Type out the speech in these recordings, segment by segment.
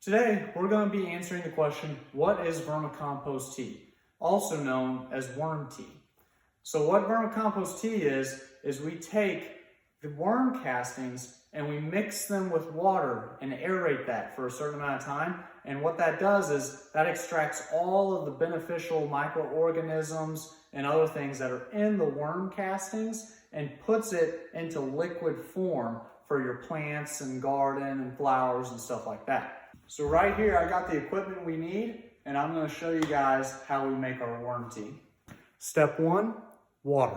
Today, we're going to be answering the question, what is vermicompost tea? Also known as worm tea. So what vermicompost tea is we take the worm castings and we mix them with water and aerate that for a certain amount of time. And what that does is that extracts all of the beneficial microorganisms and other things that are in the worm castings and puts it into liquid form for your plants and garden and flowers and stuff like that. So right here, I got the equipment we need, and I'm going to show you guys how we make our worm tea. Step 1, water.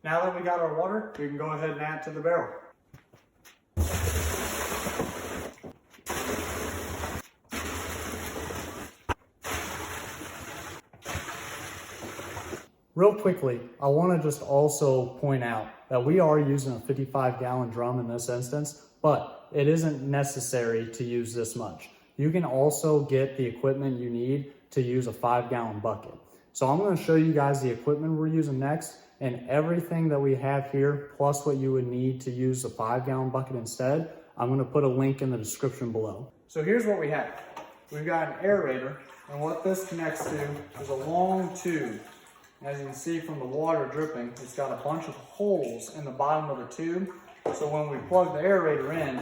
Now that we got our water, we can go ahead and add to the barrel. Real quickly, I want to just also point out that we are using a 55-gallon drum in this instance, but it isn't necessary to use this much. You can also get the equipment you need to use a 5-gallon bucket. So I'm going to show you guys the equipment we're using next, and everything that we have here, plus what you would need to use a 5-gallon bucket instead, I'm going to put a link in the description below. So here's what we have. We've got an aerator, and what this connects to is a long tube. As you can see from the water dripping, it's got a bunch of holes in the bottom of the tube. So when we plug the aerator in,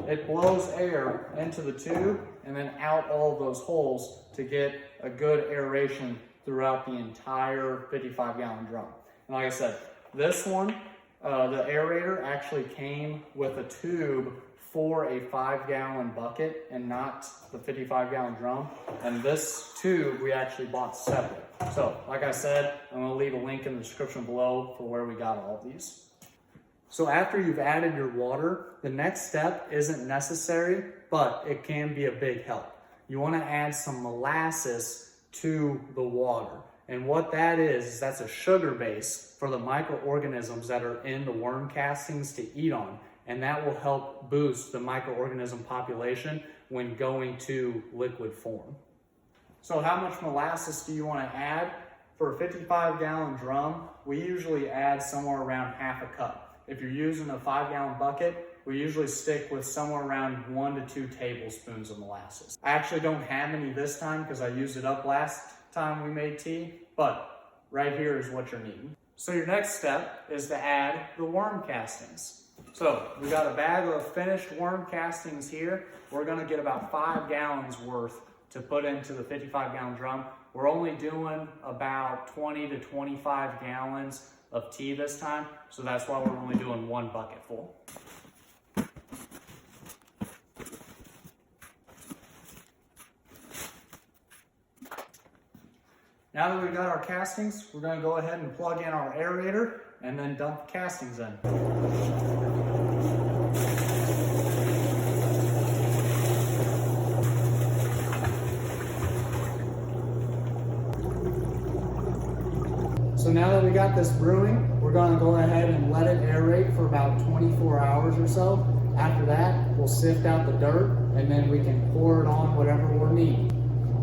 it blows air into the tube and then out all of those holes to get a good aeration throughout the entire 55-gallon drum. And like I said, this one, the aerator actually came with a tube for a 5-gallon bucket and not the 55-gallon drum. And this tube we actually bought separate. So like I said, I'm gonna leave a link in the description below for where we got all of these. So after you've added your water, the next step isn't necessary, but it can be a big help. You wanna add some molasses to the water. And what that is that's a sugar base for the microorganisms that are in the worm castings to eat on. And that will help boost the microorganism population when going to liquid form. So how much molasses do you want to add? For a 55-gallon drum, we usually add somewhere around half a cup. If you're using a 5-gallon bucket, we usually stick with somewhere around 1 to 2 tablespoons of molasses. I actually don't have any this time because I used it up last time we made tea, but right here is what you're needing. So your next step is to add the worm castings. So we got a bag of finished worm castings here. We're gonna get about 5 gallons worth to put into the 55-gallon drum. We're only doing about 20 to 25 gallons of tea this time, so that's why we're only doing 1 bucket full. Now that we've got our castings, we're gonna go ahead and plug in our aerator and then dump the castings in. So now that we got this brewing, we're going to go ahead and let it aerate for about 24 hours or so. After that, we'll sift out the dirt and then we can pour it on whatever we're needing.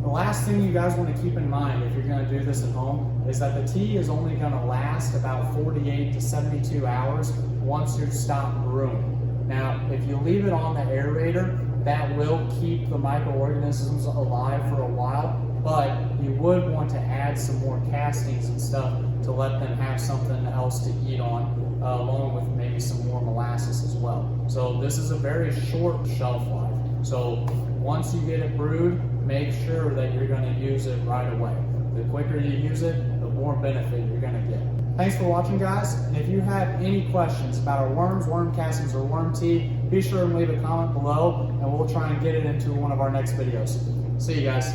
The last thing you guys want to keep in mind if you're going to do this at home is that the tea is only going to last about 48 to 72 hours once you stop brewing. Now, if you leave it on the aerator, that will keep the microorganisms alive for a while, but you would want to add some more castings and stuff to let them have something else to eat on, along with maybe some more molasses as well. So this is a very short shelf life. So once you get it brewed, make sure that you're going to use it right away. The quicker you use it, the more benefit you're going to get. Thanks for watching, guys. And if you have any questions about our worms, worm castings, or worm tea, be sure and leave a comment below and we'll try and get it into one of our next videos. See you guys.